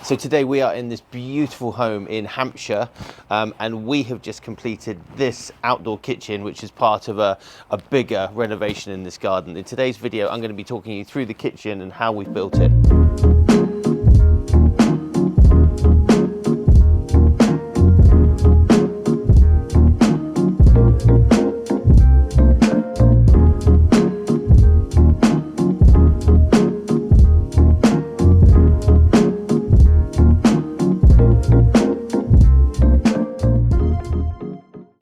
So today we are in this beautiful home in Hampshire, and we have just completed this outdoor kitchen, which is part of a bigger renovation in this garden. In today's video, I'm going to be talking you through the kitchen and how we've built it.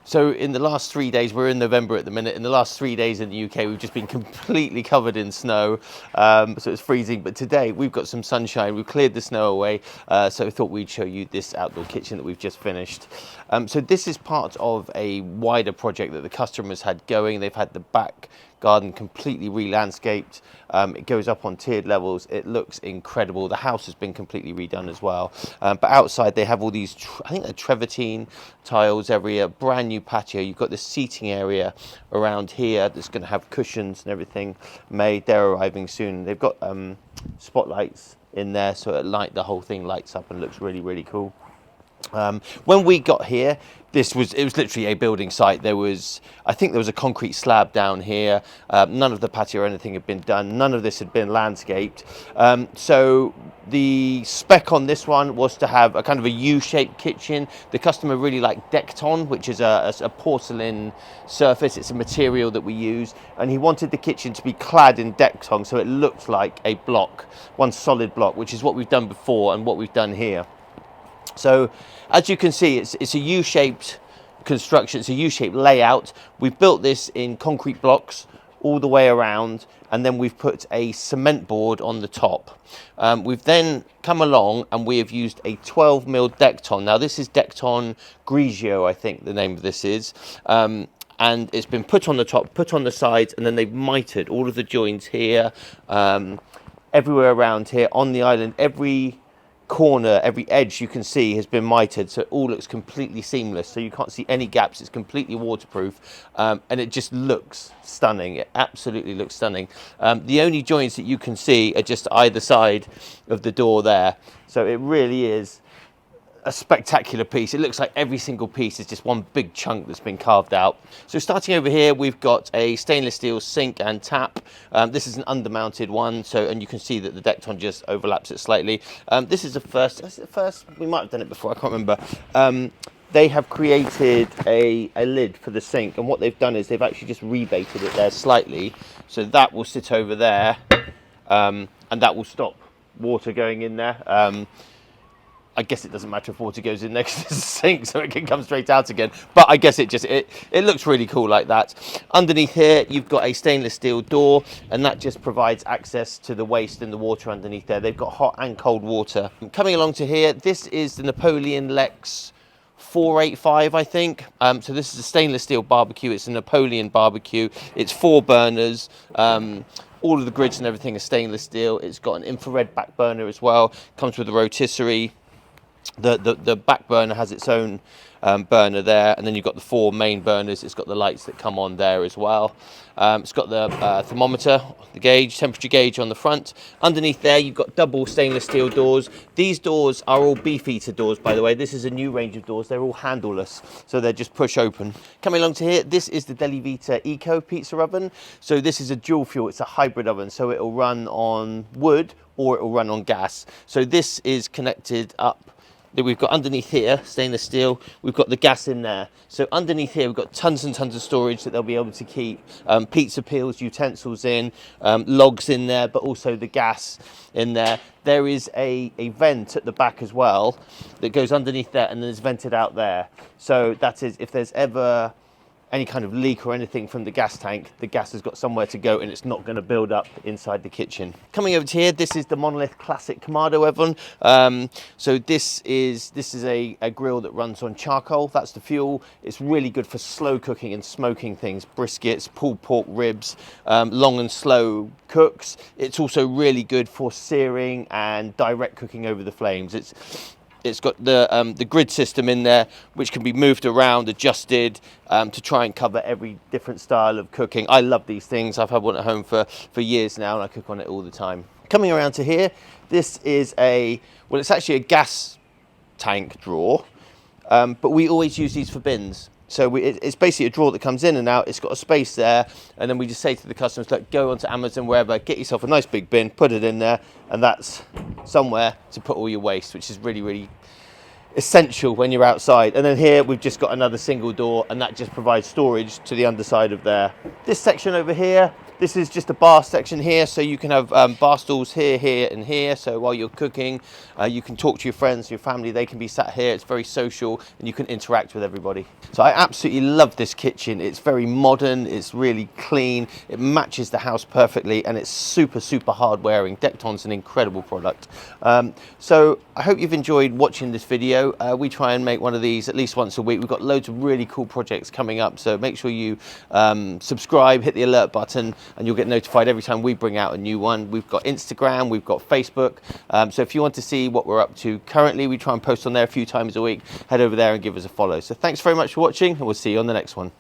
So in the last 3 days, we're in November at the minute, in the last 3 days in the UK, we've just been completely covered in snow, so it's freezing. But today we've got some sunshine, we've cleared the snow away, so I thought we'd show you this outdoor kitchen that we've just finished. So this is part of a wider project that the customers had going. They've had the back garden completely re-landscaped. It goes up on tiered levels. It looks incredible. The house has been completely redone as well. But outside they have all these, I think they're travertine tiles everywhere, brand new patio. You've got this seating area around here that's going to have cushions and everything made. They're arriving soon. They've got spotlights in there, so the whole thing lights up and looks really, really cool. When we got here, it was literally a building site. I think there was a concrete slab down here. None of the patio or anything had been done. None of this had been landscaped. So the spec on this one was to have a kind of a U-shaped kitchen. The customer really liked Decton, which is a porcelain surface. It's a material that we use, and he wanted the kitchen to be clad in Decton, so it looked like a block, one solid block, which is what we've done before and what we've done here. So as you can see, it's a U-shaped construction, it's a U-shaped layout. We've built this in concrete blocks all the way around, and then we've put a cement board on the top. We've then come along and we have used a 12mm Decton. Now this is Decton Grigio, I think the name of this is. And it's been put on the top, put on the sides, and then they've mitered all of the joints here, everywhere around here on the island. Every corner, every edge you can see has been mitered, so it all looks completely seamless, so you can't see any gaps. It's completely waterproof, and it just looks stunning. It absolutely looks stunning. The only joints that you can see are just either side of the door there, so it really is a spectacular piece. It looks like every single piece is just one big chunk that's been carved out. So starting over here, we've got a stainless steel sink and tap. This is an undermounted one, and you can see that the Decton just overlaps it slightly. This is the first. Is it the first? We might have done it before, I can't remember. They have created a lid for the sink, and what they've done is they've actually just rebaited it there slightly, so that will sit over there, and that will stop water going in there. I guess it doesn't matter if water goes in next to the sink, so it can come straight out again. But I guess it looks really cool like that. Underneath here, you've got a stainless steel door, and that just provides access to the waste and the water underneath there. They've got hot and cold water. Coming along to here, this is the Napoleon Lex 485, I think. So this is a stainless steel barbecue. It's a Napoleon barbecue. It's 4 burners. All of the grids and everything are stainless steel. It's got an infrared back burner as well. Comes with a rotisserie. The back burner has its own burner there, and then you've got the 4 main burners. It's got the lights that come on there as well. It's got the thermometer, the gauge, temperature gauge on the front. Underneath there, you've got double stainless steel doors. These doors are all Beefeater doors, by the way. This is a new range of doors. They're all handleless, so they're just push open. Coming along to here, this is the Delivita Eco pizza oven. So this is a dual fuel. It's a hybrid oven, so it'll run on wood or it'll run on gas. So this is connected up. We've got underneath here, stainless steel, we've got the gas in there. So underneath here, we've got tons and tons of storage that they'll be able to keep pizza peels, utensils in, logs in there, but also the gas in there. There is a vent at the back as well that goes underneath there, and then it's vented out there. So that is, if there's ever any kind of leak or anything from the gas tank, the gas has got somewhere to go and it's not going to build up inside the kitchen. Coming over to here, this is the Monolith Classic Kamado oven. So this is a grill that runs on charcoal. That's the fuel. It's really good for slow cooking and smoking things, briskets, pulled pork ribs, long and slow cooks. It's also really good for searing and direct cooking over the flames. It's got the grid system in there, which can be moved around, adjusted to try and cover every different style of cooking. I love these things. I've had one at home for years now, and I cook on it all the time. Coming around to here, this is well, it's actually a gas tank drawer, but we always use these for bins. So it's basically a drawer that comes in and out. It's got a space there, and then we just say to the customers, look, go onto Amazon, wherever, get yourself a nice big bin, put it in there, and that's somewhere to put all your waste, which is really, really essential when you're outside. And then here we've just got another single door, and that just provides storage to the underside of there. This section over here, this is just a bar section here, so you can have bar stools here, here, and here. So while you're cooking, you can talk to your friends, your family. They can be sat here. It's very social, and you can interact with everybody. So I absolutely love this kitchen. It's very modern. It's really clean. It matches the house perfectly, and it's super, super hard wearing. Dekton's an incredible product. So I hope you've enjoyed watching this video. We try and make one of these at least once a week. We've got loads of really cool projects coming up, so make sure you subscribe, hit the alert button, and you'll get notified every time we bring out a new one. We've got Instagram, we've got Facebook, so if you want to see what we're up to currently, we try and post on there a few times a week. Head over there and give us a follow. So thanks very much for watching, and we'll see you on the next one.